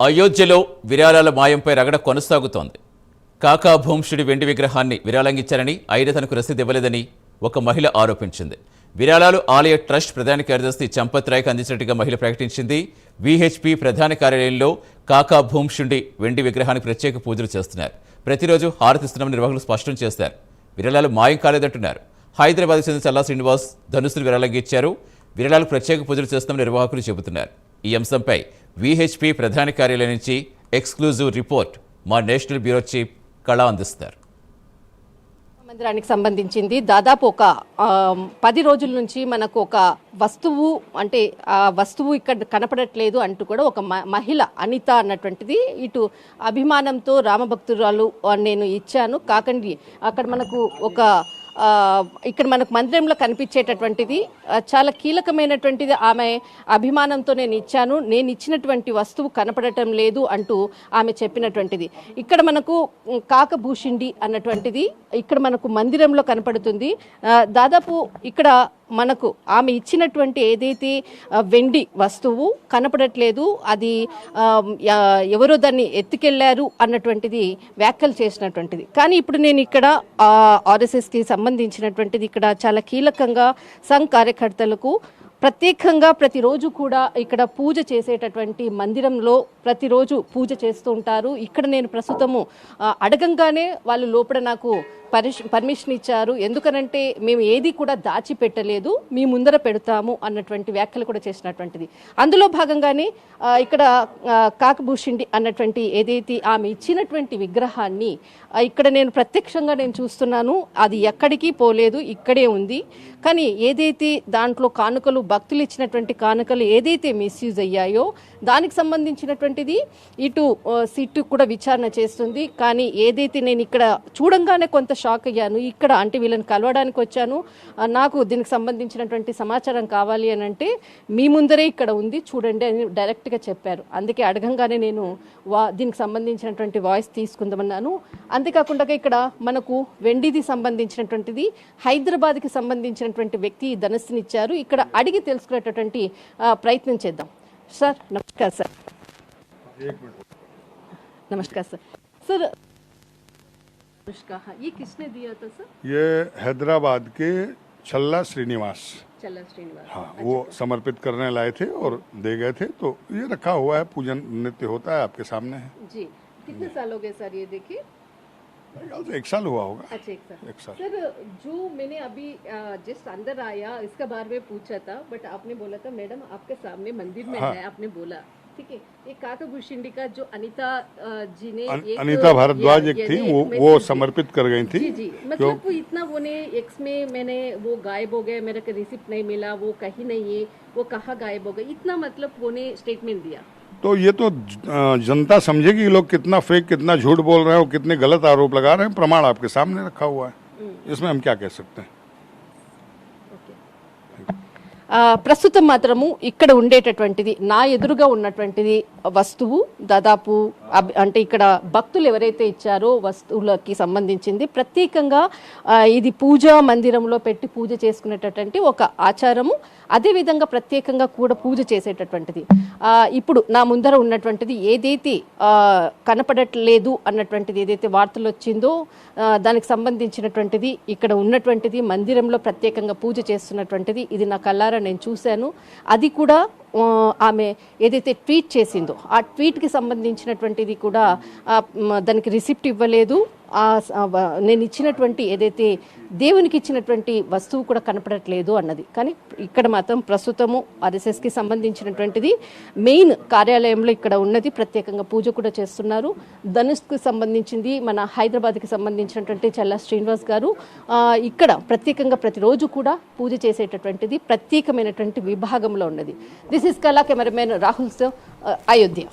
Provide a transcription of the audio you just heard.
అయోధ్యలో విరాళాల మాయంపై రగడ కొనసాగుతోంది. కాకా భూంషుడి వెండి విగ్రహాన్ని విరాళంగిచ్చారని, అయినా తనకు రసీదు ఇవ్వలేదని ఒక మహిళ ఆరోపించింది. విరాళాలు ఆలయ ట్రస్ట్ ప్రధాన కార్యదర్శి చంపత్ రాయ్కి అందించినట్టుగా మహిళ ప్రకటించింది. విహెచ్పి ప్రధాన కార్యాలయంలో కాకా భూంషుడి వెండి విగ్రహానికి ప్రత్యేక పూజలు చేస్తున్నారు. ప్రతిరోజు హారతిస్తున్నామని నిర్వాహకులు స్పష్టం చేశారు. విరాళాలు మాయం కాలేదంటున్నారు. హైదరాబాద్కు చెందిన చల్లా శ్రీనివాస్ ధనుసులు విరాళంగిచ్చారు. విరాళాలకు ప్రత్యేక పూజలు చేస్తామని నిర్వాహకులు చెబుతున్నారు. ఈ అంశంపై విహెచ్పి ప్రధాన కార్యాలయం నుంచి ఎక్స్క్లూజివ్ రిపోర్ట్ మా నేషనల్ బ్యూరో చీఫ్ కళ అందిస్తారు. మందిరానికి సంబంధించింది దాదాపు ఒక 10 రోజుల నుంచి మనకు ఒక వస్తువు, అంటే ఆ వస్తువు ఇక్కడ కనపడట్లేదు అంటూ కూడా ఒక మహిళ అనిత అన్నటువంటిది ఇటు అభిమానంతో రామభక్తురాలు నేను ఇచ్చాను కాకండి అక్కడ మనకు ఒక ఇక్కడ మనకు మందిరంలో కనిపించేటటువంటిది చాలా కీలకమైనటువంటిది. ఆమె అభిమానంతో నేను ఇచ్చాను, నేను ఇచ్చినటువంటి వస్తువు కనపడటం లేదు అంటూ ఆమె చెప్పినటువంటిది. ఇక్కడ మనకు కాకభూషిండి అన్నటువంటిది ఇక్కడ మనకు మందిరంలో కనపడుతుంది. దాదాపు ఇక్కడ మనకు ఆమె ఇచ్చినటువంటి ఏదైతే వెండి వస్తువు కనపడట్లేదు, అది ఎవరో దాన్ని ఎత్తుకెళ్లారు అన్నటువంటిది వ్యాఖ్యలు చేసినటువంటిది. కానీ ఇప్పుడు నేను ఇక్కడ ఆర్ఎస్ఎస్కి సంబంధించినటువంటిది ఇక్కడ చాలా కీలకంగా సంఘ్ కార్యకర్తలకు ప్రత్యేకంగా ప్రతిరోజు కూడా ఇక్కడ పూజ చేసేటటువంటి మందిరంలో ప్రతిరోజు పూజ చేస్తూ ఉంటారు. ఇక్కడ నేను ప్రస్తుతము అడగంగానే వాళ్ళు లోపల నాకు పర్మిషన్ ఇచ్చారు. ఎందుకనంటే మేము ఏది కూడా దాచిపెట్టలేదు, మీ ముందర పెడతాము అన్నటువంటి వ్యాఖ్యలు కూడా చేసినటువంటిది. అందులో భాగంగానే ఇక్కడ కాకభూషిండి అన్నటువంటి ఏదైతే ఆమె ఇచ్చినటువంటి విగ్రహాన్ని ఇక్కడ నేను ప్రత్యక్షంగా నేను చూస్తున్నాను. అది ఎక్కడికి పోలేదు, ఇక్కడే ఉంది. కానీ ఏదైతే దాంట్లో కానుకలు భక్తులు ఇచ్చినటువంటి కానుకలు ఏదైతే మిస్యూజ్ అయ్యాయో దానికి సంబంధించినటువంటిది ఇటు సిట్టు కూడా విచారణ చేస్తుంది. కానీ ఏదైతే నేను ఇక్కడ చూడంగానే కొంత షాక్ అయ్యాను. ఇక్కడ అంటే వీళ్ళని కలవడానికి వచ్చాను, నాకు దీనికి సంబంధించినటువంటి సమాచారం కావాలి అని అంటే మీ ముందరే ఇక్కడ ఉంది చూడండి అని డైరెక్ట్గా చెప్పారు. అందుకే అడగంగానే నేను దీనికి సంబంధించినటువంటి వాయిస్ తీసుకుందామన్నాను. అంతేకాకుండా ఇక్కడ మనకు వెండిది సంబంధించినటువంటిది హైదరాబాద్కి సంబంధించినటువంటి వ్యక్తి ధనస్సునిచ్చారు. ఇక్కడ అడిగి తెలుసుకునేటటువంటి ప్రయత్నం చేద్దాం. सर नमस्कार सर. नमस्कार सर. सर ये किसने दिया था सर? ये हैदराबाद के चल्ला श्रीनिवास हाँ अच्छा। वो समर्पित करने लाए थे और दे गए थे, तो ये रखा हुआ है, पूजन नित्य होता है, आपके सामने है जी. कितने साल हो गए सर ये देखिए? 1 साल हुआ होगा. अच्छा 1 साल. 1 साल. सर जो मैंने अभी जस्ट अंदर आया इसका बारे में पूछा था, बट आपने बोला था मैडम आपके सामने मंदिर में हाँ. है, आपने बोला ठीक है. ये काकभूषिंडी का जो अनिता जी ने अनिता भारद्वाज एक थी, वो समर्पित कर गई थी. जी जी. मतलब इतना वो ने एक्स में मैंने वो गायब हो गए, मेरे को रिसिप्ट नहीं मिला, वो कहीं नहीं है, वो कहाँ गायब हो गए, इतना मतलब वो ने स्टेटमेंट दिया. तो ये तो जनता समझेगी कि लोग कितना फेक, कितना झूठ बोल रहे हैं और कितने गलत आरोप लगा रहे हैं. प्रमाण आपके सामने रखा हुआ है, इसमें हम क्या कह सकते हैं. ప్రస్తుతం మాత్రము ఇక్కడ ఉండేటటువంటిది నా ఎదురుగా ఉన్నటువంటిది వస్తువు దాదాపు అంటే ఇక్కడ భక్తులు ఎవరైతే ఇచ్చారో వస్తువులకి సంబంధించింది ప్రత్యేకంగా ఇది పూజా మందిరంలో పెట్టి పూజ చేసుకునేటటువంటి ఒక ఆచారము. అదేవిధంగా ప్రత్యేకంగా కూడా పూజ చేసేటటువంటిది. ఇప్పుడు నా ముందర ఉన్నటువంటిది ఏదైతే కనపడట్లేదు అన్నటువంటిది ఏదైతే వార్తలు వచ్చిందో దానికి సంబంధించినటువంటిది ఇక్కడ ఉన్నటువంటిది మందిరంలో ప్రత్యేకంగా పూజ చేస్తున్నటువంటిది ఇది నా కళ్ళారా నేను చూశాను. అది కూడా ఆమె ఏదైతే ట్వీట్ చేసిందో ఆ ట్వీట్కి సంబంధించినటువంటిది కూడా దానికి రిసిప్ట్ ఇవ్వలేదు. నేను ఇచ్చినటువంటి ఏదైతే దేవునికి ఇచ్చినటువంటి వస్తువు కూడా కనపడట్లేదు అన్నది. కానీ ఇక్కడ మాత్రం ప్రస్తుతము ఆర్ఎస్ఎస్కి సంబంధించినటువంటిది మెయిన్ కార్యాలయంలో ఇక్కడ ఉన్నది, ప్రత్యేకంగా పూజ కూడా చేస్తున్నారు. ధనుష్కి సంబంధించింది మన హైదరాబాద్కి సంబంధించినటువంటి చల్లా శ్రీనివాస్ గారు ఇక్కడ ప్రత్యేకంగా ప్రతిరోజు కూడా పూజ చేసేటటువంటిది ప్రత్యేకమైనటువంటి విభాగంలో ఉన్నది. దిస్ ఇస్ కళా కెమెరామెన్ రాహుల్ సార్, అయోధ్య.